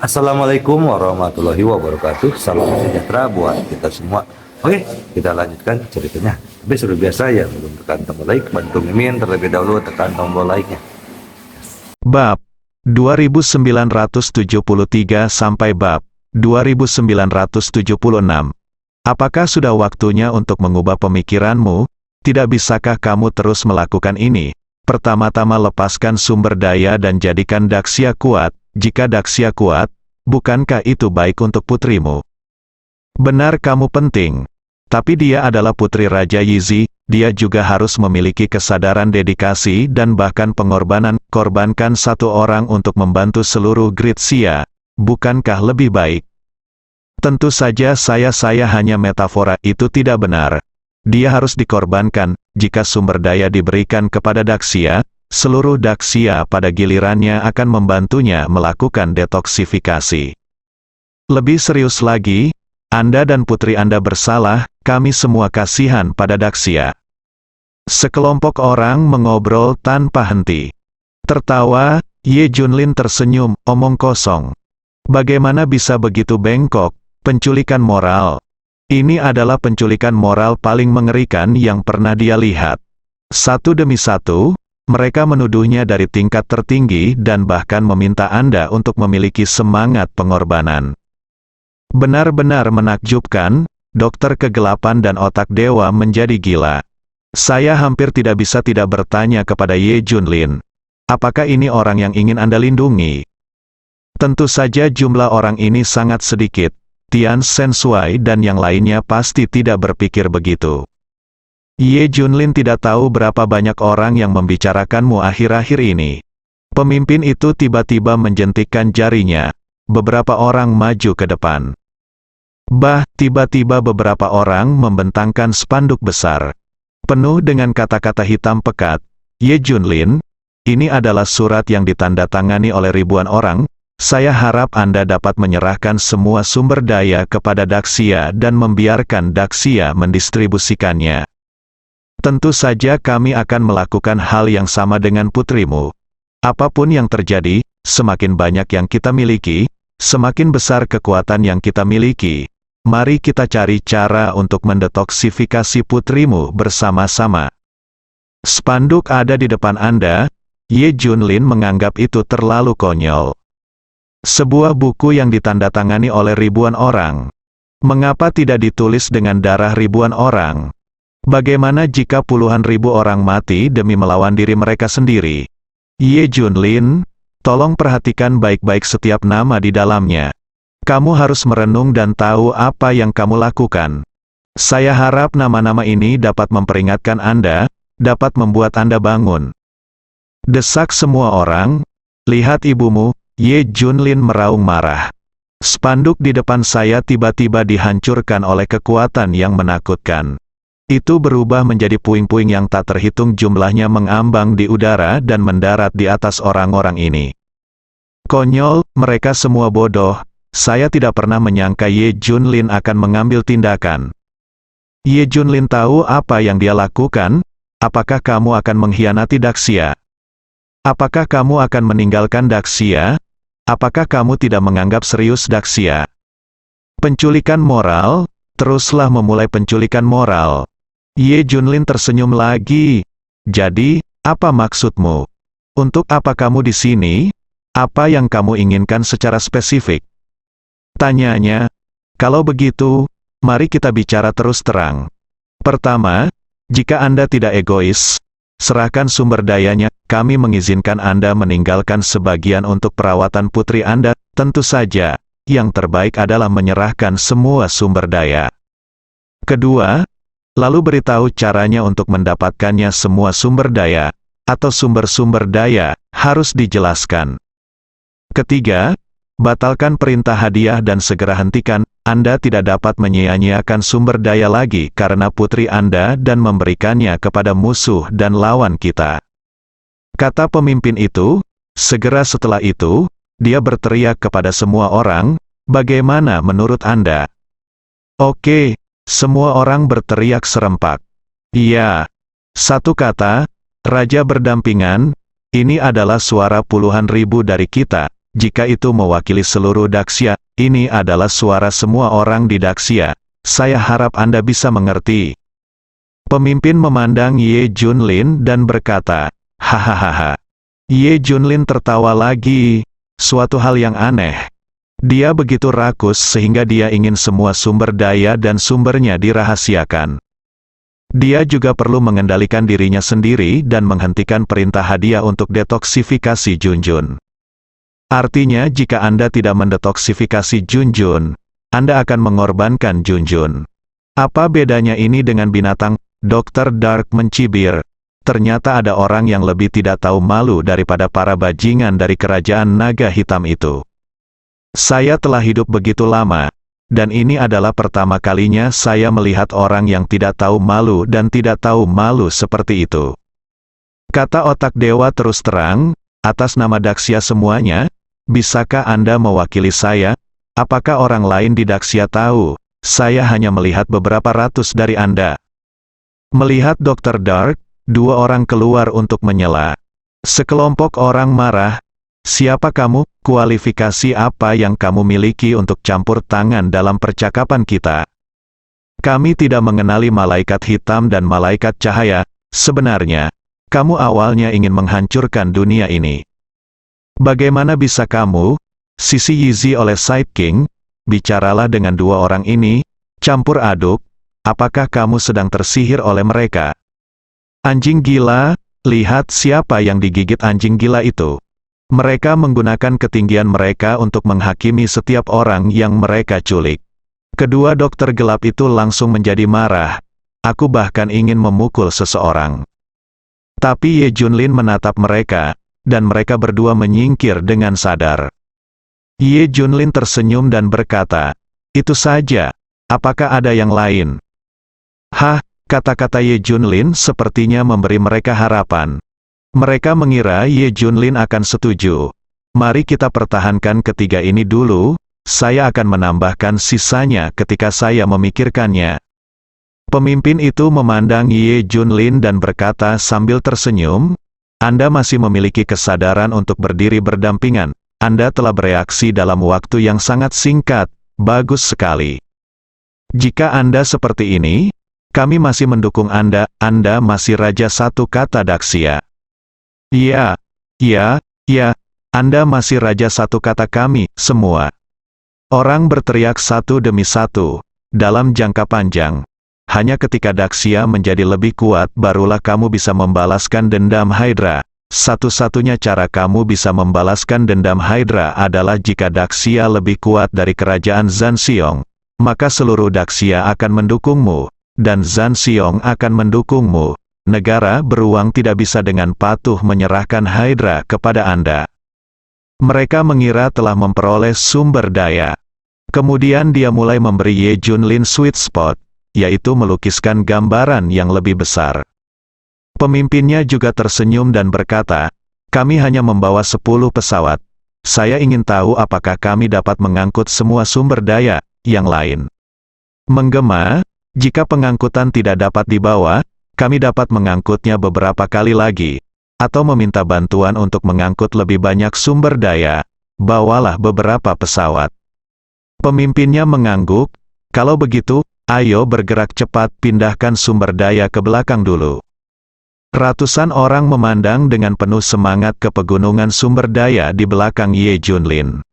Assalamualaikum warahmatullahi wabarakatuh. Salam sejahtera buat kita semua. Oke, kita lanjutkan ceritanya. Tapi seperti biasa ya, belum tekan tombol like, bantu Mimin terlebih dahulu tekan tombol like-nya. Bab 2973 sampai bab 2976. Apakah sudah waktunya untuk mengubah pemikiranmu? Tidak bisakah kamu terus melakukan ini? Pertama-tama lepaskan sumber daya dan jadikan Daxia kuat. Jika Daxia kuat, bukankah itu baik untuk putrimu? Benar, kamu penting. Tapi dia adalah putri Raja Yizi, dia juga harus memiliki kesadaran dedikasi dan bahkan pengorbanan. Korbankan satu orang untuk membantu seluruh Gritsia. Bukankah lebih baik? Tentu saja saya hanya metafora, itu tidak benar. Dia harus dikorbankan. Jika sumber daya diberikan kepada Daxia, seluruh Daxia pada gilirannya akan membantunya melakukan detoksifikasi. Lebih serius lagi, Anda dan putri Anda bersalah, kami semua kasihan pada Daxia. Sekelompok orang mengobrol tanpa henti. Tertawa, Ye Junlin tersenyum, omong kosong. Bagaimana bisa begitu bengkok? Penculikan moral. Ini adalah penculikan moral paling mengerikan yang pernah dia lihat. Satu demi satu, mereka menuduhnya dari tingkat tertinggi dan bahkan meminta Anda untuk memiliki semangat pengorbanan. Benar-benar menakjubkan, dokter kegelapan dan otak dewa menjadi gila. Saya hampir tidak bisa tidak bertanya kepada Ye Junlin. Apakah ini orang yang ingin Anda lindungi? Tentu saja jumlah orang ini sangat sedikit. Tian Sensui dan yang lainnya pasti tidak berpikir begitu. Ye Junlin tidak tahu berapa banyak orang yang membicarakanmu akhir-akhir ini. Pemimpin itu tiba-tiba menjentikkan jarinya. Beberapa orang maju ke depan. Tiba-tiba beberapa orang membentangkan spanduk besar. Penuh dengan kata-kata hitam pekat. Ye Junlin, ini adalah surat yang ditandatangani oleh ribuan orang. Saya harap Anda dapat menyerahkan semua sumber daya kepada Daxia dan membiarkan Daxia mendistribusikannya. Tentu saja kami akan melakukan hal yang sama dengan putrimu. Apapun yang terjadi, semakin banyak yang kita miliki, semakin besar kekuatan yang kita miliki. Mari kita cari cara untuk mendetoksifikasi putrimu bersama-sama. Spanduk ada di depan Anda. Ye Junlin menganggap itu terlalu konyol. Sebuah buku yang ditandatangani oleh ribuan orang. Mengapa tidak ditulis dengan darah ribuan orang? Bagaimana jika puluhan ribu orang mati demi melawan diri mereka sendiri? Ye Junlin, tolong perhatikan baik-baik setiap nama di dalamnya. Kamu harus merenung dan tahu apa yang kamu lakukan. Saya harap nama-nama ini dapat memperingatkan Anda, dapat membuat Anda bangun. Desak semua orang. Lihat ibumu. Ye Junlin meraung marah. Spanduk di depan saya tiba-tiba dihancurkan oleh kekuatan yang menakutkan. Itu berubah menjadi puing-puing yang tak terhitung jumlahnya mengambang di udara dan mendarat di atas orang-orang ini. Konyol, mereka semua bodoh. Saya tidak pernah menyangka Ye Junlin akan mengambil tindakan. Ye Junlin tahu apa yang dia lakukan. Apakah kamu akan mengkhianati Daxia? Apakah kamu akan meninggalkan Daxia? Apakah kamu tidak menganggap serius Daxia? Penculikan moral, teruslah memulai penculikan moral. Ye Junlin tersenyum lagi. Jadi, apa maksudmu? Untuk apa kamu di sini? Apa yang kamu inginkan secara spesifik? Tanyanya. Kalau begitu, mari kita bicara terus terang. Pertama, jika Anda tidak egois, serahkan sumber dayanya. Kami mengizinkan Anda meninggalkan sebagian untuk perawatan putri Anda. Tentu saja, yang terbaik adalah menyerahkan semua sumber daya. Kedua, lalu beritahu caranya untuk mendapatkannya. Semua sumber daya, atau sumber-sumber daya, harus dijelaskan. Ketiga, batalkan perintah hadiah dan segera hentikan. Anda tidak dapat menyia-nyiakan sumber daya lagi karena putri Anda dan memberikannya kepada musuh dan lawan kita. Kata pemimpin itu. Segera setelah itu, dia berteriak kepada semua orang, bagaimana menurut Anda? Oke, semua orang berteriak serempak. Iya. Satu kata, Raja berdampingan, ini adalah suara puluhan ribu dari kita. jika itu mewakili seluruh Daxia, ini adalah suara semua orang di Daxia. Saya harap Anda bisa mengerti. Pemimpin memandang Ye Junlin dan berkata, hahaha. Ye Junlin tertawa lagi. Suatu hal yang aneh. Dia begitu rakus sehingga dia ingin semua sumber daya dan sumbernya dirahasiakan. Dia juga perlu mengendalikan dirinya sendiri dan menghentikan perintah hadiah untuk detoksifikasi Junjun. Artinya jika Anda tidak mendetoksifikasi Junjun, Anda akan mengorbankan Junjun. Apa bedanya ini dengan binatang? Dr. Dark mencibir. Ternyata ada orang yang lebih tidak tahu malu daripada para bajingan dari kerajaan naga hitam itu. Saya telah hidup begitu lama, dan ini adalah pertama kalinya saya melihat orang yang tidak tahu malu dan tidak tahu malu seperti itu. Kata otak dewa terus terang, atas nama Daxia semuanya, bisakah Anda mewakili saya? Apakah orang lain di Daxia tahu? Saya hanya melihat beberapa ratus dari Anda. Melihat Dr. Dark, dua orang keluar untuk menyela. Sekelompok orang marah. Siapa kamu? Kualifikasi apa yang kamu miliki untuk campur tangan dalam percakapan kita? Kami tidak mengenali malaikat hitam dan malaikat cahaya. Sebenarnya, kamu awalnya ingin menghancurkan dunia ini. Bagaimana bisa kamu, Sisi Yizi oleh Side King, bicaralah dengan dua orang ini, campur aduk, apakah kamu sedang tersihir oleh mereka? Anjing gila, lihat siapa yang digigit anjing gila itu. Mereka menggunakan ketinggian mereka untuk menghakimi setiap orang yang mereka culik. Kedua dokter gelap itu langsung menjadi marah. Aku bahkan ingin memukul seseorang. Tapi Ye Junlin menatap mereka, dan mereka berdua menyingkir dengan sadar. Ye Junlin tersenyum dan berkata, itu saja, apakah ada yang lain? Hah? Kata-kata Ye Junlin sepertinya memberi mereka harapan. Mereka mengira Ye Junlin akan setuju. Mari kita pertahankan ketiga ini dulu, saya akan menambahkan sisanya ketika saya memikirkannya. Pemimpin itu memandang Ye Junlin dan berkata sambil tersenyum, Anda masih memiliki kesadaran untuk berdiri berdampingan. Anda telah bereaksi dalam waktu yang sangat singkat, bagus sekali. Jika Anda seperti ini, kami masih mendukung Anda masih Raja Satu, kata Daxia. Ya, Anda masih Raja Satu, kata kami, semua. Orang berteriak satu demi satu, dalam jangka panjang. Hanya ketika Daxia menjadi lebih kuat barulah kamu bisa membalaskan dendam Hydra. Satu-satunya cara kamu bisa membalaskan dendam Hydra adalah jika Daxia lebih kuat dari kerajaan Zanxiong. Maka seluruh Daxia akan mendukungmu. Dan Zanxiong akan mendukungmu. Negara beruang tidak bisa dengan patuh menyerahkan Hydra kepada Anda. Mereka mengira telah memperoleh sumber daya. Kemudian dia mulai memberi Ye Junlin sweet spot, yaitu melukiskan gambaran yang lebih besar. Pemimpinnya juga tersenyum dan berkata, kami hanya membawa 10 pesawat. Saya ingin tahu apakah kami dapat mengangkut semua sumber daya yang lain. Menggema, jika pengangkutan tidak dapat dibawa, kami dapat mengangkutnya beberapa kali lagi, atau meminta bantuan untuk mengangkut lebih banyak sumber daya. Bawalah beberapa pesawat. Pemimpinnya mengangguk, kalau begitu, ayo bergerak cepat, pindahkan sumber daya ke belakang dulu. Ratusan orang memandang dengan penuh semangat ke pegunungan sumber daya di belakang Ye Junlin.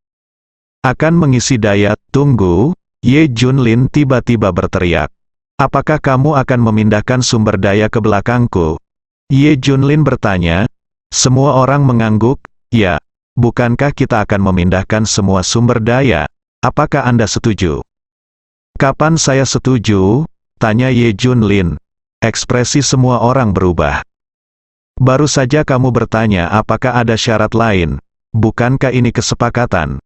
Akan mengisi daya, tunggu, Ye Junlin tiba-tiba berteriak. Apakah kamu akan memindahkan sumber daya ke belakangku? Ye Junlin bertanya. Semua orang mengangguk, ya. Bukankah kita akan memindahkan semua sumber daya? Apakah Anda setuju? Kapan saya setuju? Tanya Ye Junlin. Ekspresi semua orang berubah. Baru saja kamu bertanya apakah ada syarat lain. Bukankah ini kesepakatan?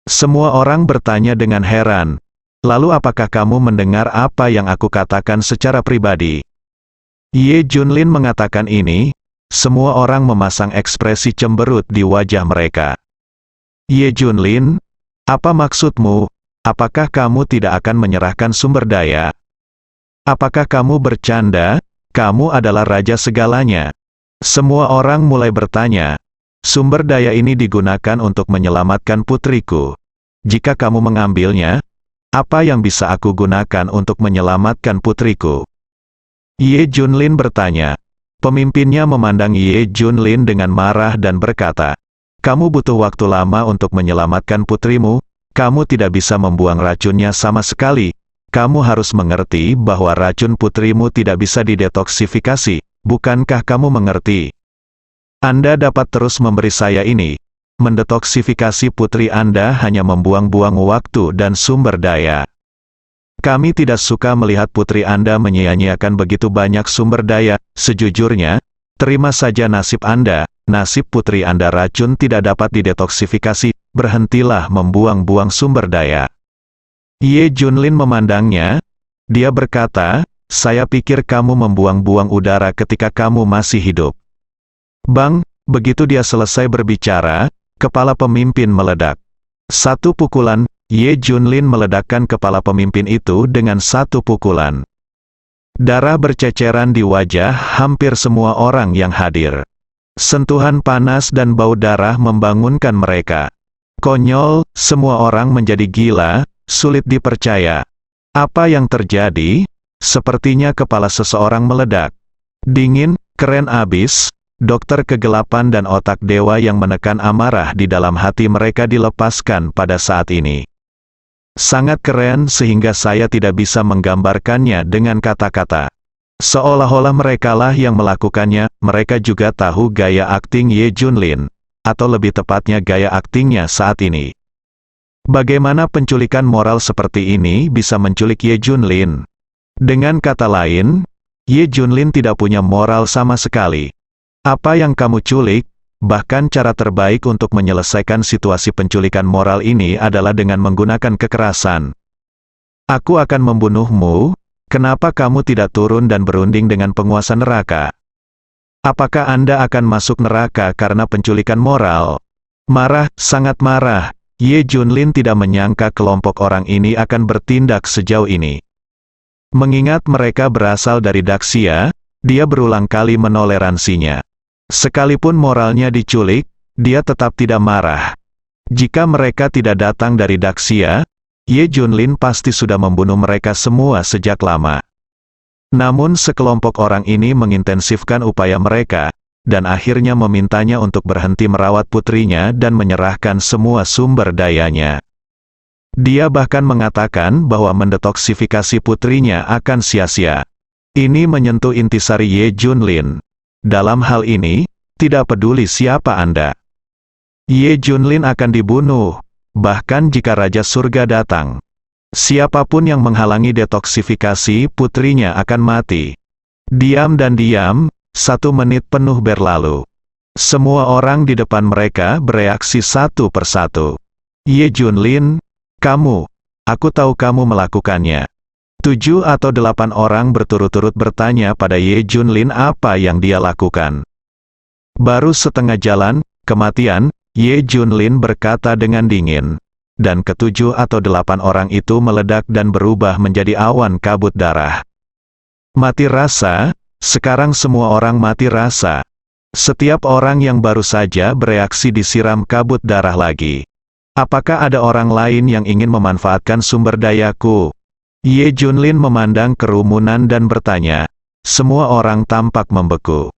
Semua orang bertanya dengan heran. Lalu apakah kamu mendengar apa yang aku katakan secara pribadi? Ye Junlin mengatakan ini, semua orang memasang ekspresi cemberut di wajah mereka. Ye Junlin, apa maksudmu? Apakah kamu tidak akan menyerahkan sumber daya? Apakah kamu bercanda? Kamu adalah raja segalanya. Semua orang mulai bertanya. Sumber daya ini digunakan untuk menyelamatkan putriku. Jika kamu mengambilnya, apa yang bisa aku gunakan untuk menyelamatkan putriku? Ye Junlin bertanya. Pemimpinnya memandang Ye Junlin dengan marah dan berkata, "Kamu butuh waktu lama untuk menyelamatkan putrimu, kamu tidak bisa membuang racunnya sama sekali. Kamu harus mengerti bahwa racun putrimu tidak bisa didetoksifikasi, bukankah kamu mengerti? Anda dapat terus memberi saya ini. Mendetoksifikasi putri Anda hanya membuang-buang waktu dan sumber daya. Kami tidak suka melihat putri Anda menyia-nyiakan begitu banyak sumber daya. Sejujurnya, terima saja nasib Anda, nasib putri Anda racun tidak dapat didetoksifikasi, berhentilah membuang-buang sumber daya." Ye Junlin memandangnya, dia berkata, "Saya pikir kamu membuang-buang udara ketika kamu masih hidup." Bang, begitu dia selesai berbicara, kepala pemimpin meledak. Satu pukulan, Ye Junlin meledakkan kepala pemimpin itu dengan satu pukulan. Darah berceceran di wajah hampir semua orang yang hadir. Sentuhan panas dan bau darah membangunkan mereka. Konyol, semua orang menjadi gila, sulit dipercaya. Apa yang terjadi? Sepertinya kepala seseorang meledak. Dingin, keren abis, dokter kegelapan dan otak dewa yang menekan amarah di dalam hati mereka dilepaskan pada saat ini. Sangat keren sehingga saya tidak bisa menggambarkannya dengan kata-kata. Seolah-olah merekalah yang melakukannya, mereka juga tahu gaya akting Ye Junlin, atau lebih tepatnya gaya aktingnya saat ini. Bagaimana penculikan moral seperti ini bisa menculik Ye Junlin? Dengan kata lain, Ye Junlin tidak punya moral sama sekali. Apa yang kamu culik? Bahkan cara terbaik untuk menyelesaikan situasi penculikan moral ini adalah dengan menggunakan kekerasan. Aku akan membunuhmu. Kenapa kamu tidak turun dan berunding dengan penguasa neraka? Apakah Anda akan masuk neraka karena penculikan moral? Marah, sangat marah. Ye Junlin tidak menyangka kelompok orang ini akan bertindak sejauh ini. Mengingat mereka berasal dari Daxia, dia berulang kali menoleransinya. Sekalipun moralnya diculik, dia tetap tidak marah. Jika mereka tidak datang dari Daxia, Ye Junlin pasti sudah membunuh mereka semua sejak lama. Namun sekelompok orang ini mengintensifkan upaya mereka, dan akhirnya memintanya untuk berhenti merawat putrinya dan menyerahkan semua sumber dayanya. Dia bahkan mengatakan bahwa mendetoksifikasi putrinya akan sia-sia. Ini menyentuh intisari Ye Junlin. Dalam hal ini, tidak peduli siapa Anda. Ye Junlin akan dibunuh, bahkan jika Raja Surga datang. Siapapun yang menghalangi detoksifikasi putrinya akan mati. Diam dan diam, 1 menit penuh berlalu. Semua orang di depan mereka bereaksi satu persatu. Ye Junlin, aku tahu kamu melakukannya. 7 atau 8 orang berturut-turut bertanya pada Ye Junlin apa yang dia lakukan. Baru setengah jalan, kematian, Ye Junlin berkata dengan dingin. Dan ke-7 atau 8 orang itu meledak dan berubah menjadi awan kabut darah. Mati rasa, sekarang semua orang mati rasa. Setiap orang yang baru saja bereaksi disiram kabut darah lagi. Apakah ada orang lain yang ingin memanfaatkan sumber dayaku? Ye Junlin memandang kerumunan dan bertanya. Semua orang tampak membeku.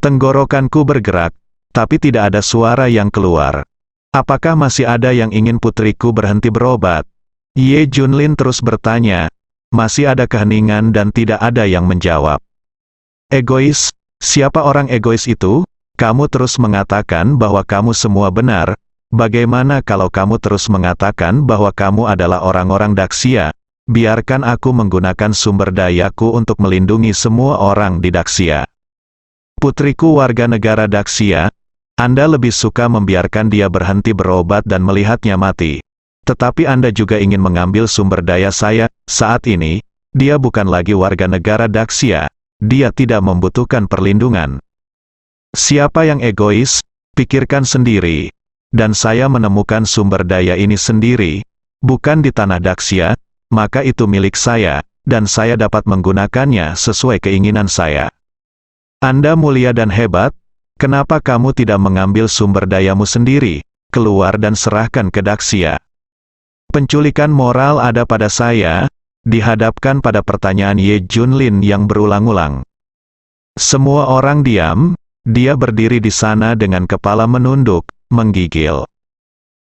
Tenggorokanku bergerak, tapi tidak ada suara yang keluar. Apakah masih ada yang ingin putriku berhenti berobat? Ye Junlin terus bertanya. Masih ada keheningan dan tidak ada yang menjawab. Egois, siapa orang egois itu? Kamu terus mengatakan bahwa kamu semua benar. Bagaimana kalau kamu terus mengatakan bahwa kamu adalah orang-orang Daxia? Biarkan aku menggunakan sumber dayaku untuk melindungi semua orang di Daxia. Putriku warga negara Daxia, Anda lebih suka membiarkan dia berhenti berobat dan melihatnya mati. Tetapi Anda juga ingin mengambil sumber daya saya. Saat ini, dia bukan lagi warga negara Daxia. Dia tidak membutuhkan perlindungan. Siapa yang egois? Pikirkan sendiri. Dan saya menemukan sumber daya ini sendiri, bukan di tanah Daxia. Maka itu milik saya, dan saya dapat menggunakannya sesuai keinginan saya. Anda mulia dan hebat, Kenapa kamu tidak mengambil sumber dayamu sendiri, keluar dan serahkan ke Daxia? Penculikan moral ada pada saya, dihadapkan pada pertanyaan Ye Junlin yang berulang-ulang. Semua orang diam, dia berdiri di sana dengan kepala menunduk, menggigil.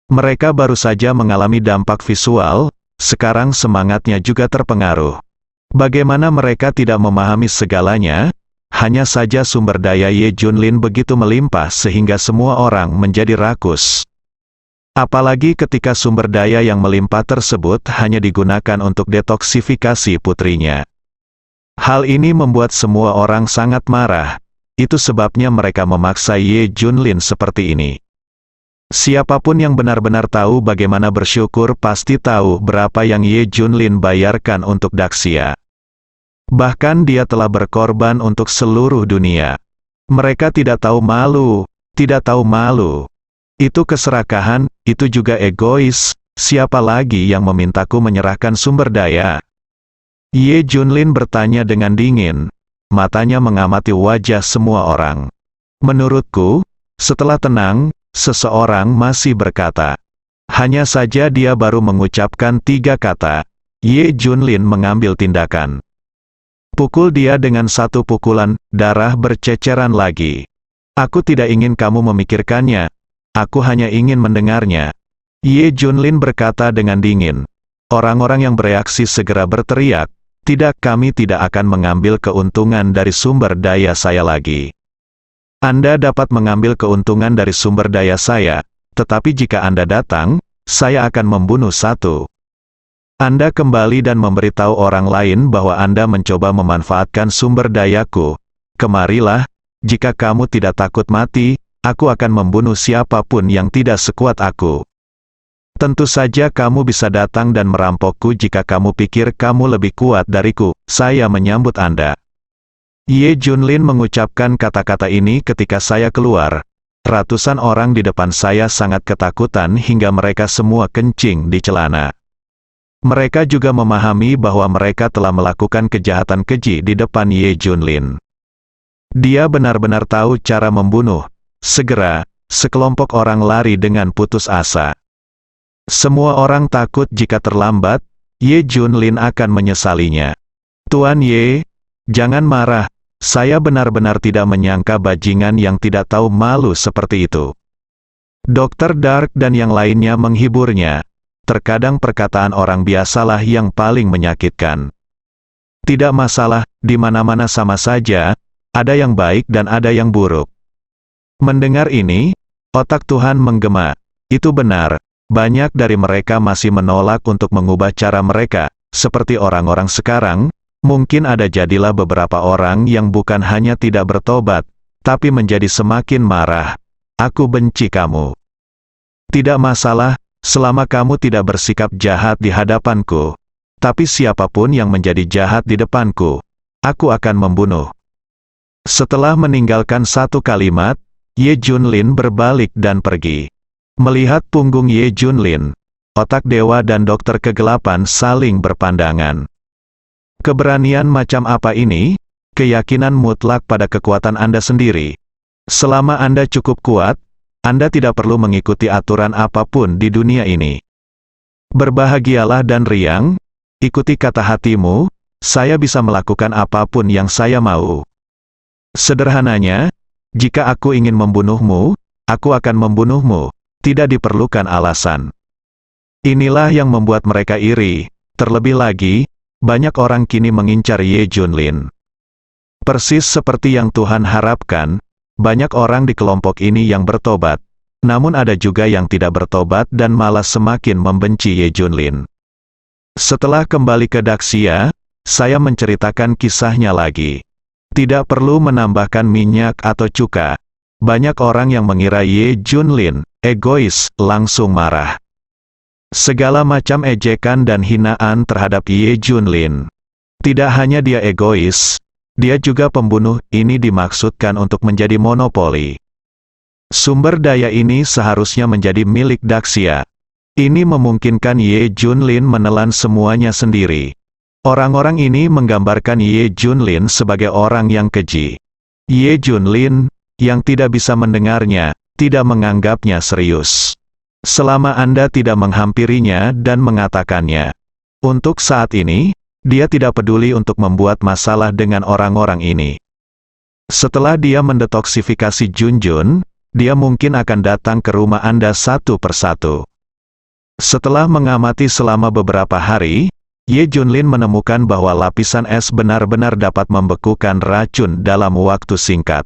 Mereka baru saja mengalami dampak visual, sekarang semangatnya juga terpengaruh. Bagaimana mereka tidak memahami segalanya? Hanya saja sumber daya Ye Junlin begitu melimpah sehingga semua orang menjadi rakus. Apalagi ketika sumber daya yang melimpah tersebut hanya digunakan untuk detoksifikasi putrinya. Hal ini membuat semua orang sangat marah. Itu sebabnya mereka memaksa Ye Junlin seperti ini. Siapapun yang benar-benar tahu bagaimana bersyukur pasti tahu berapa yang Ye Junlin bayarkan untuk Daxia. Bahkan dia telah berkorban untuk seluruh dunia. Mereka tidak tahu malu, tidak tahu malu. Itu keserakahan, itu juga egois. Siapa lagi yang memintaku menyerahkan sumber daya? Ye Junlin bertanya dengan dingin. Matanya mengamati wajah semua orang. Menurutku, setelah tenang, seseorang masih berkata. Hanya saja dia baru mengucapkan 3 kata. Ye Junlin mengambil tindakan. Pukul dia dengan 1 pukulan, darah berceceran lagi. Aku tidak ingin kamu memikirkannya. Aku hanya ingin mendengarnya. Ye Junlin berkata dengan dingin. Orang-orang yang bereaksi segera berteriak. Tidak, kami tidak akan mengambil keuntungan dari sumber daya saya lagi. Anda dapat mengambil keuntungan dari sumber daya saya, tetapi jika Anda datang, saya akan membunuh 1. Anda kembali dan memberitahu orang lain bahwa Anda mencoba memanfaatkan sumber dayaku. Kemarilah, jika kamu tidak takut mati, aku akan membunuh siapapun yang tidak sekuat aku. Tentu saja kamu bisa datang dan merampokku jika kamu pikir kamu lebih kuat dariku. Saya menyambut Anda. Ye Junlin mengucapkan kata-kata ini ketika saya keluar. Ratusan orang di depan saya sangat ketakutan hingga mereka semua kencing di celana. Mereka juga memahami bahwa mereka telah melakukan kejahatan keji di depan Ye Junlin. Dia benar-benar tahu cara membunuh. Segera, sekelompok orang lari dengan putus asa. Semua orang takut jika terlambat, Ye Junlin akan menyesalinya. Tuan Ye, jangan marah, saya benar-benar tidak menyangka bajingan yang tidak tahu malu seperti itu. Dr. Dark dan yang lainnya menghiburnya. Terkadang perkataan orang biasalah yang paling menyakitkan. Tidak masalah, di mana-mana sama saja, ada yang baik dan ada yang buruk. Mendengar ini, otak Tuhan menggema. Itu benar, banyak dari mereka masih menolak untuk mengubah cara mereka, seperti orang-orang sekarang. Mungkin ada jadilah beberapa orang yang bukan hanya tidak bertobat, tapi menjadi semakin marah. Aku benci kamu. Tidak masalah, selama kamu tidak bersikap jahat di hadapanku. Tapi siapapun yang menjadi jahat di depanku, aku akan membunuh. Setelah meninggalkan 1 kalimat, Ye Junlin berbalik dan pergi. Melihat punggung Ye Junlin, otak dewa dan dokter kegelapan saling berpandangan. Keberanian macam apa ini? Keyakinan mutlak pada kekuatan Anda sendiri. Selama Anda cukup kuat, Anda tidak perlu mengikuti aturan apapun di dunia ini. Berbahagialah dan riang, ikuti kata hatimu, saya bisa melakukan apapun yang saya mau. Sederhananya, jika aku ingin membunuhmu, aku akan membunuhmu, tidak diperlukan alasan. Inilah yang membuat mereka iri, terlebih lagi, banyak orang kini mengincar Ye Junlin. Persis seperti yang Tuhan harapkan, banyak orang di kelompok ini yang bertobat, namun ada juga yang tidak bertobat dan malah semakin membenci Ye Junlin. Setelah kembali ke Daxia, saya menceritakan kisahnya lagi. Tidak perlu menambahkan minyak atau cuka. Banyak orang yang mengira Ye Junlin egois, langsung marah. Segala macam ejekan dan hinaan terhadap Ye Junlin. Tidak hanya dia egois, dia juga pembunuh. Ini dimaksudkan untuk menjadi monopoli. Sumber daya ini seharusnya menjadi milik Daxia. Ini memungkinkan Ye Junlin menelan semuanya sendiri. Orang-orang ini menggambarkan Ye Junlin sebagai orang yang keji. Ye Junlin, yang tidak bisa mendengarnya, tidak menganggapnya serius. Selama Anda tidak menghampirinya dan mengatakannya. Untuk saat ini, dia tidak peduli untuk membuat masalah dengan orang-orang ini. Setelah dia mendetoksifikasi Junjun, dia mungkin akan datang ke rumah Anda satu persatu. Setelah mengamati selama beberapa hari, Ye Junlin menemukan bahwa lapisan es benar-benar dapat membekukan racun dalam waktu singkat.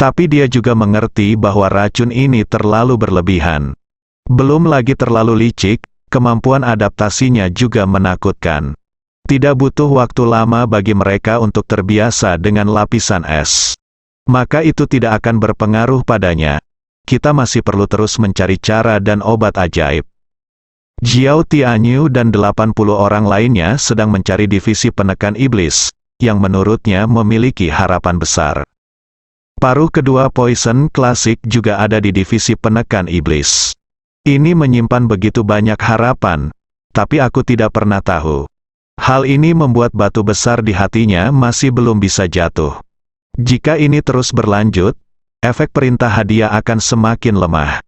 Tapi dia juga mengerti bahwa racun ini terlalu berlebihan. Belum lagi terlalu licik, kemampuan adaptasinya juga menakutkan. Tidak butuh waktu lama bagi mereka untuk terbiasa dengan lapisan es. Maka itu tidak akan berpengaruh padanya. Kita masih perlu terus mencari cara dan obat ajaib. Jiao Tianyu dan 80 orang lainnya sedang mencari divisi penekan iblis, yang menurutnya memiliki harapan besar. Paruh kedua Poison Klasik juga ada di divisi penekan iblis. Ini menyimpan begitu banyak harapan, tapi aku tidak pernah tahu. Hal ini membuat batu besar di hatinya masih belum bisa jatuh. Jika ini terus berlanjut, efek perintah hadiah akan semakin lemah.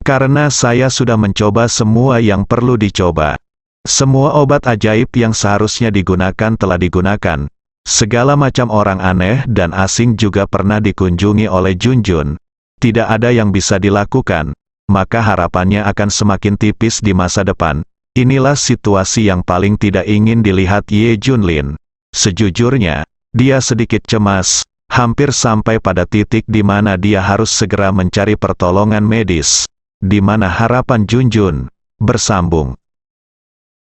Karena saya sudah mencoba semua yang perlu dicoba. Semua obat ajaib yang seharusnya digunakan telah digunakan. Segala macam orang aneh dan asing juga pernah dikunjungi oleh Junjun. Tidak ada yang bisa dilakukan, maka harapannya akan semakin tipis di masa depan. Inilah situasi yang paling tidak ingin dilihat Ye Junlin. Sejujurnya, dia sedikit cemas, hampir sampai pada titik di mana dia harus segera mencari pertolongan medis, di mana harapan Junjun bersambung.